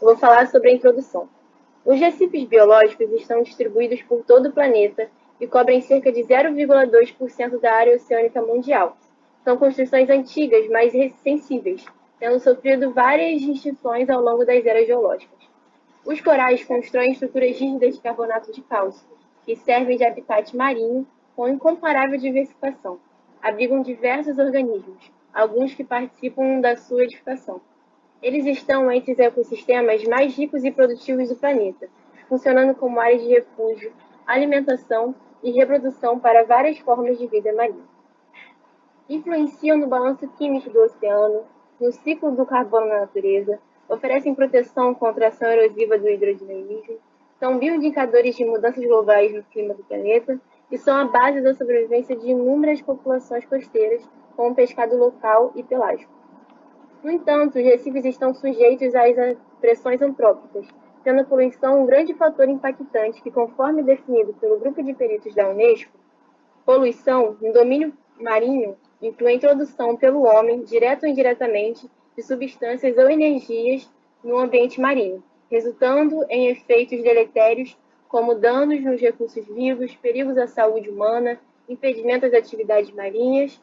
vou falar sobre a introdução. Os recifes biológicos estão distribuídos por todo o planeta e cobrem cerca de 0,2% da área oceânica mundial. São construções antigas, mas sensíveis, tendo sofrido várias extinções ao longo das eras geológicas. Os corais constroem estruturas rígidas de carbonato de cálcio, que servem de habitat marinho com incomparável diversificação. Abrigam diversos organismos, alguns que participam da sua edificação. Eles estão entre os ecossistemas mais ricos e produtivos do planeta, funcionando como áreas de refúgio, alimentação e reprodução para várias formas de vida marinha. Influenciam no balanço químico do oceano, no ciclo do carbono na natureza, oferecem proteção contra a ação erosiva do hidrodinamismo, são bioindicadores de mudanças globais no clima do planeta e são a base da sobrevivência de inúmeras populações costeiras, com o pescado local e pelágico. No entanto, os recifes estão sujeitos às pressões antrópicas, sendo a poluição um grande fator impactante que, conforme definido pelo grupo de peritos da Unesco, poluição no domínio marinho inclui a introdução pelo homem, direto ou indiretamente, de substâncias ou energias no ambiente marinho, resultando em efeitos deletérios como danos nos recursos vivos, perigos à saúde humana, impedimento às atividades marinhas,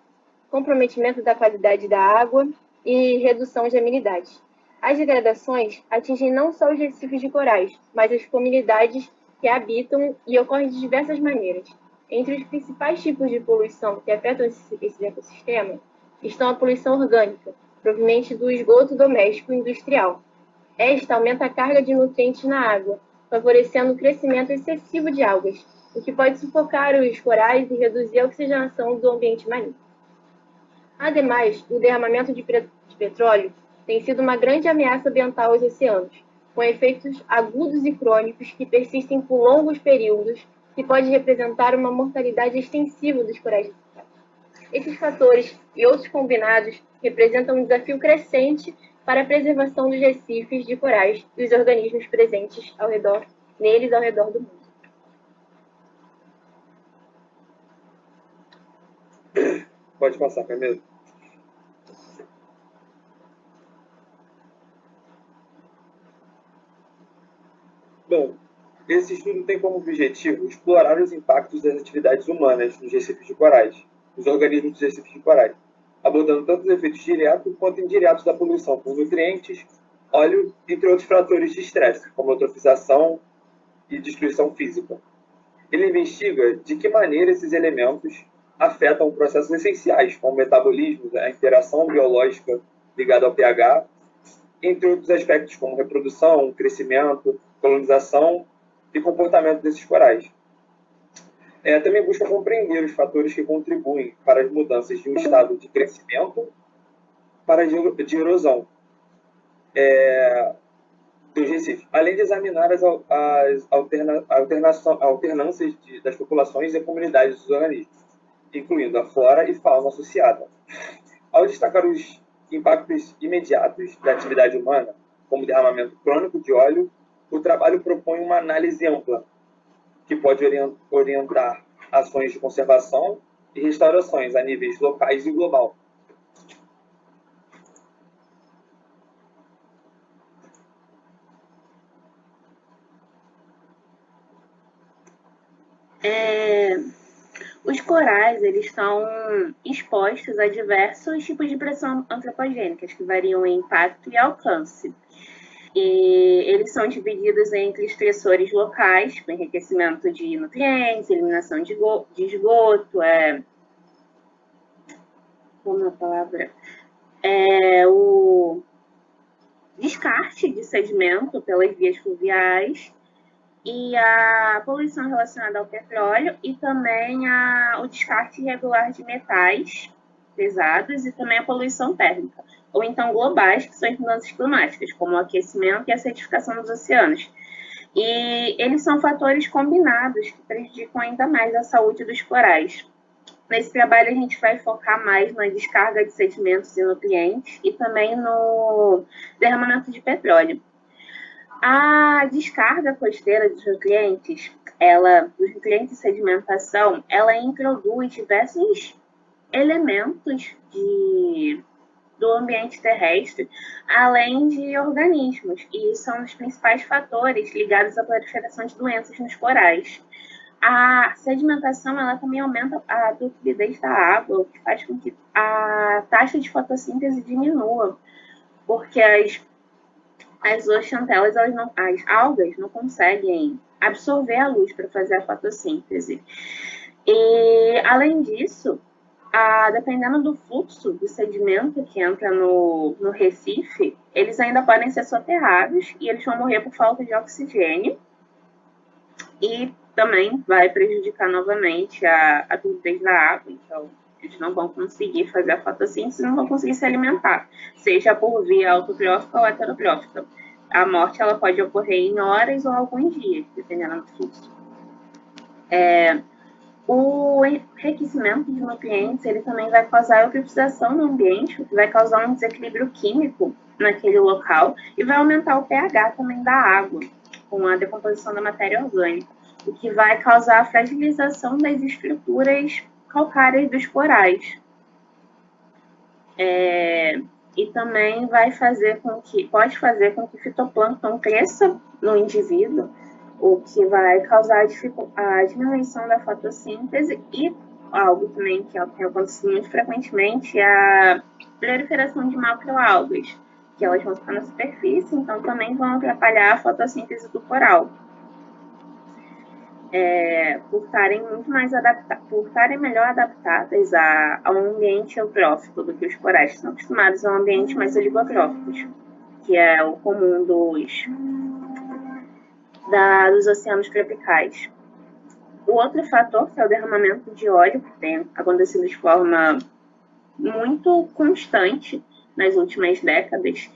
comprometimento da qualidade da água e redução de amenidades. As degradações atingem não só os recifes de corais, mas as comunidades que habitam e ocorrem de diversas maneiras. Entre os principais tipos de poluição que afetam esse ecossistema estão a poluição orgânica, proveniente do esgoto doméstico e industrial. Esta aumenta a carga de nutrientes na água, favorecendo o crescimento excessivo de algas, o que pode sufocar os corais e reduzir a oxigenação do ambiente marinho. Ademais, o derramamento de petróleo tem sido uma grande ameaça ambiental aos oceanos, com efeitos agudos e crônicos que persistem por longos períodos, que pode representar uma mortalidade extensiva dos corais. Esses fatores e outros combinados representam um desafio crescente para a preservação dos recifes de corais e os organismos presentes ao redor do mundo. Pode passar, Camila. Bom, esse estudo tem como objetivo explorar os impactos das atividades humanas nos recifes de corais, nos organismos dos recifes de corais, abordando tanto os efeitos diretos quanto indiretos da poluição por nutrientes, óleo, entre outros fatores de estresse, como eutrofização e destruição física. Ele investiga de que maneira esses elementos afetam processos essenciais, como o metabolismo, a interação biológica ligada ao pH, entre outros aspectos como reprodução, crescimento, colonização e comportamento desses corais. Também busca compreender os fatores que contribuem para as mudanças de um estado de crescimento para de erosão dos recifes, além de examinar as alternâncias das populações e comunidades dos organismos, incluindo a flora e fauna associada. Ao destacar os impactos imediatos da atividade humana, como derramamento crônico de óleo, o trabalho propõe uma análise ampla, que pode orientar ações de conservação e restaurações a níveis locais e global. Os corais, eles estão expostos a diversos tipos de pressão antropogênicas, que variam em impacto e alcance. E eles são divididos entre estressores locais, com enriquecimento de nutrientes, eliminação de esgoto, o descarte de sedimento pelas vias fluviais e a poluição relacionada ao petróleo e também o descarte irregular de metais pesados e também a poluição térmica, ou então globais, que são as mudanças climáticas, como o aquecimento e a acidificação dos oceanos. E eles são fatores combinados que prejudicam ainda mais a saúde dos corais. Nesse trabalho, a gente vai focar mais na descarga de sedimentos e nutrientes e também no derramamento de petróleo. A descarga costeira dos nutrientes, dos nutrientes de sedimentação, ela introduz diversos elementos de do ambiente terrestre, além de organismos, e são os principais fatores ligados à proliferação de doenças nos corais. A sedimentação ela também aumenta a turbidez da água, o que faz com que a taxa de fotossíntese diminua, porque as zooxantelas, as algas não conseguem absorver a luz para fazer a fotossíntese. E, além disso, dependendo do fluxo de sedimento que entra no recife, eles ainda podem ser soterrados e eles vão morrer por falta de oxigênio. E também vai prejudicar novamente a turbidez da água. Então, eles não vão conseguir fazer a fotossíntese, não vão conseguir se alimentar, seja por via autotrófica ou heterotrófica. A morte ela pode ocorrer em horas ou alguns dias, dependendo do fluxo. O enriquecimento de nutrientes ele também vai causar eutrofização no ambiente, o que vai causar um desequilíbrio químico naquele local e vai aumentar o pH também da água, com a decomposição da matéria orgânica, o que vai causar a fragilização das estruturas calcárias dos corais. E também pode fazer com que fitoplâncton cresça no indivíduo, o que vai causar a diminuição da fotossíntese e algo também que tem acontecido muito frequentemente é a proliferação de macroalgas, que elas vão ficar na superfície, então também vão atrapalhar a fotossíntese do coral. Por estarem melhor adaptadas a um ambiente eutrófico do que os corais, que são acostumados a um ambiente mais oligotróficos, que é o comum dos oceanos tropicais. O outro fator, que é o derramamento de óleo, que tem acontecido de forma muito constante nas últimas décadas,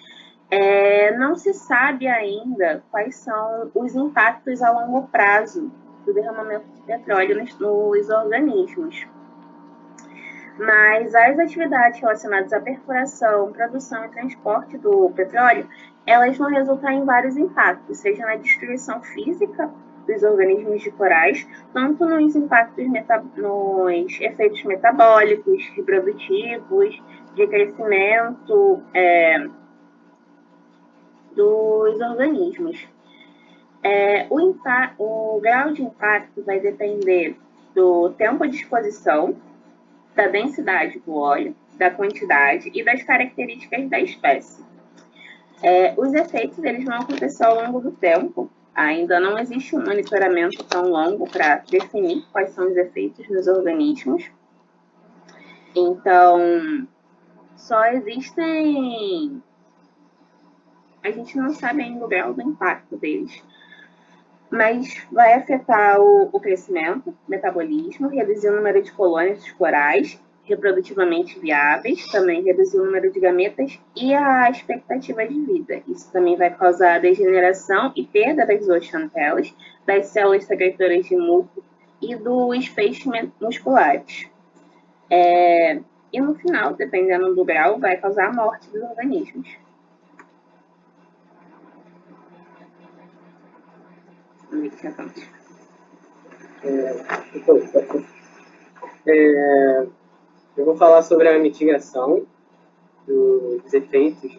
não se sabe ainda quais são os impactos a longo prazo do derramamento de petróleo nos organismos. Mas as atividades relacionadas à perfuração, produção e transporte do petróleo, elas vão resultar em vários impactos, seja na destruição física dos organismos de corais, tanto nos impactos nos efeitos metabólicos, reprodutivos, de crescimento dos organismos. O grau de impacto vai depender do tempo de exposição, da densidade do óleo, da quantidade e das características da espécie. Os efeitos eles vão acontecer ao longo do tempo. Ainda não existe um monitoramento tão longo para definir quais são os efeitos nos organismos. Então, só existem... A gente não sabe ainda o grau do impacto deles. Mas vai afetar o crescimento, o metabolismo, reduzir o número de colônias de corais reprodutivamente viáveis, também reduzir o número de gametas e a expectativa de vida. Isso também vai causar a degeneração e perda das zooxantelas, das células secretoras de muco e dos feixes musculares. E no final, dependendo do grau, vai causar a morte dos organismos. Eu vou falar sobre a mitigação dos efeitos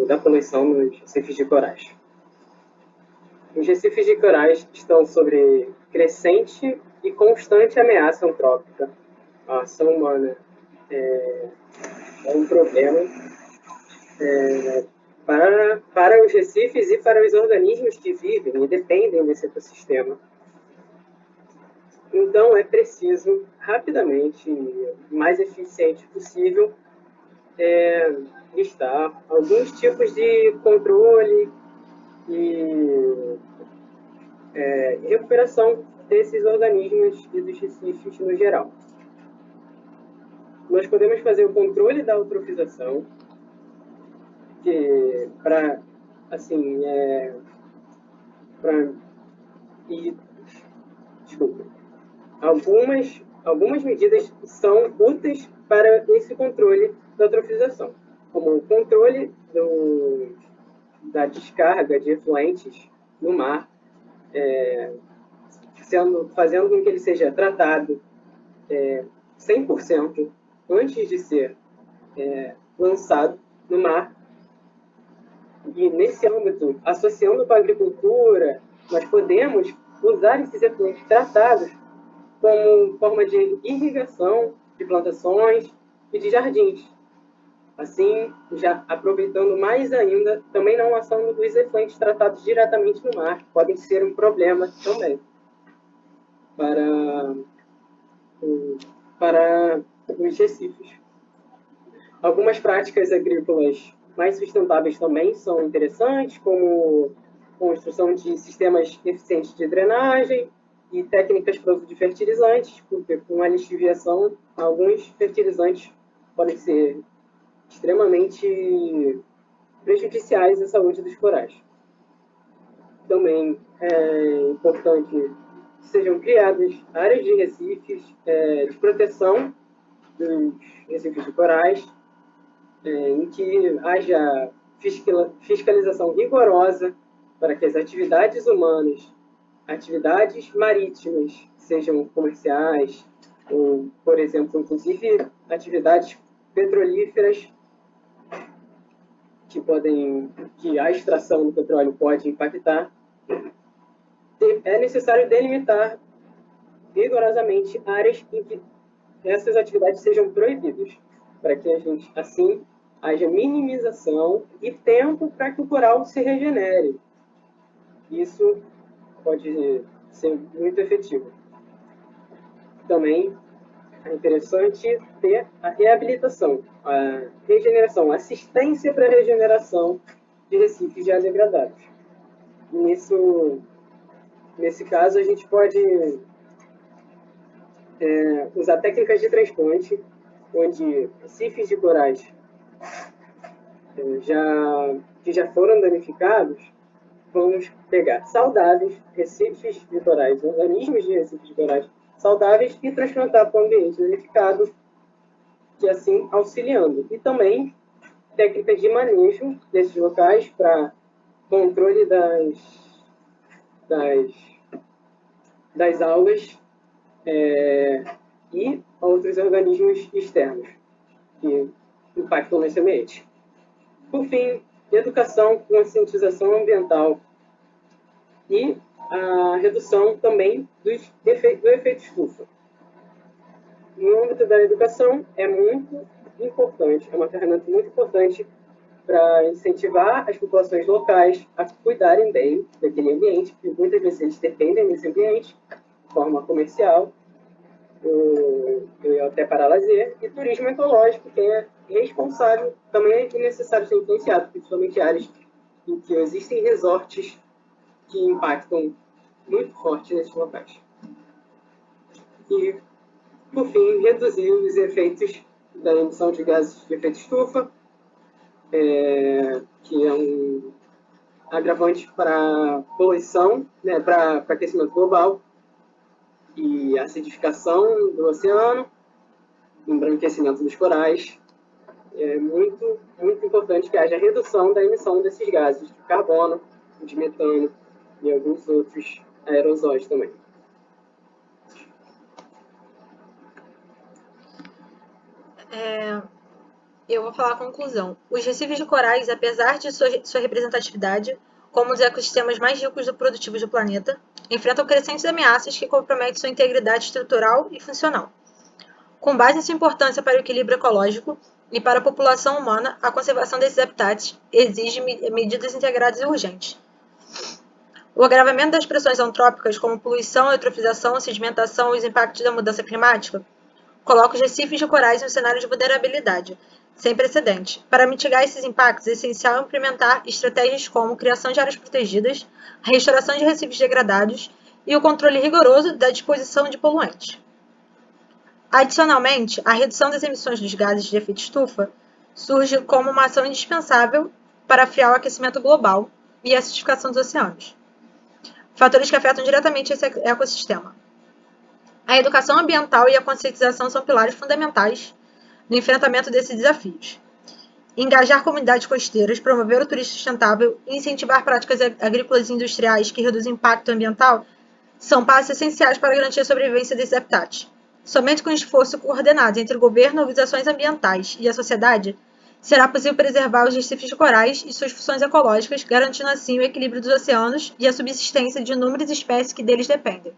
da poluição nos recifes de corais. Os recifes de corais estão sob crescente e constante ameaça antrópica. A ação humana é um problema para os recifes e para os organismos que vivem e dependem desse ecossistema. Então, é preciso, rapidamente e o mais eficiente possível, listar alguns tipos de controle e recuperação desses organismos e dos recifes no geral. Nós podemos fazer o controle da eutrofização, que algumas medidas são úteis para esse controle da eutrofização, como o controle da descarga de efluentes no mar, fazendo com que ele seja tratado 100% antes de ser lançado no mar. E nesse âmbito, associando com a agricultura, nós podemos usar esses efluentes tratados como forma de irrigação de plantações e de jardins. Assim, já aproveitando mais ainda, também não ação dos efluentes tratados diretamente no mar, que podem ser um problema também para os recifes. Algumas práticas agrícolas mais sustentáveis também são interessantes, como construção de sistemas eficientes de drenagem e técnicas para uso de fertilizantes, porque com a lixiviação, alguns fertilizantes podem ser extremamente prejudiciais à saúde dos corais. Também é importante que sejam criadas áreas de recifes de proteção dos recifes de corais, em que haja fiscalização rigorosa para que as atividades humanas, atividades marítimas, sejam comerciais, ou, por exemplo, inclusive atividades petrolíferas, que a extração do petróleo pode impactar, é necessário delimitar rigorosamente áreas em que essas atividades sejam proibidas, para que a gente, assim, haja minimização e tempo para que o coral se regenere. Isso pode ser muito efetivo. Também é interessante ter a reabilitação, a regeneração, a assistência para a regeneração de recifes já degradados. Nesse caso, a gente pode usar técnicas de transplante, onde recifes de corais que já foram danificados, vamos pegar saudáveis, recifes de corais, organismos de recifes de corais saudáveis e transplantar para o ambiente danificado, que assim auxiliando. E também técnicas de manejo desses locais para controle das algas e outros organismos externos que impactam nesse ambiente. Por fim, educação, conscientização ambiental e a redução também do efeito estufa. No âmbito da educação, é muito importante, é uma ferramenta muito importante para incentivar as populações locais a cuidarem bem daquele ambiente, porque muitas vezes eles dependem desse ambiente de forma comercial, ou até para lazer, e turismo ecológico, que é responsável, também é necessário ser influenciado, principalmente áreas em que existem resorts que impactam muito forte nesses locais. E, por fim, reduzir os efeitos da emissão de gases de efeito estufa, que é um agravante para poluição, né, para aquecimento global e acidificação do oceano, embranquecimento dos corais. É muito, muito importante que haja redução da emissão desses gases de carbono, de metano e alguns outros aerosóis também. Eu vou falar a conclusão. Os recifes de corais, apesar de sua representatividade como os ecossistemas mais ricos e produtivos do planeta, enfrentam crescentes ameaças que comprometem sua integridade estrutural e funcional. Com base em sua importância para o equilíbrio ecológico e para a população humana, a conservação desses habitats exige medidas integradas e urgentes. O agravamento das pressões antrópicas, como poluição, eutrofização, sedimentação e os impactos da mudança climática, coloca os recifes de corais em um cenário de vulnerabilidade sem precedente. Para mitigar esses impactos, é essencial implementar estratégias como criação de áreas protegidas, a restauração de recifes degradados e o controle rigoroso da disposição de poluentes. Adicionalmente, a redução das emissões dos gases de efeito estufa surge como uma ação indispensável para frear o aquecimento global e a acidificação dos oceanos, fatores que afetam diretamente esse ecossistema. A educação ambiental e a conscientização são pilares fundamentais no enfrentamento desses desafios. Engajar comunidades costeiras, promover o turismo sustentável e incentivar práticas agrícolas e industriais que reduzem o impacto ambiental são passos essenciais para garantir a sobrevivência desses habitats. Somente com esforço coordenado entre o governo, organizações ambientais e a sociedade, será possível preservar os recifes de corais e suas funções ecológicas, garantindo assim o equilíbrio dos oceanos e a subsistência de inúmeras espécies que deles dependem.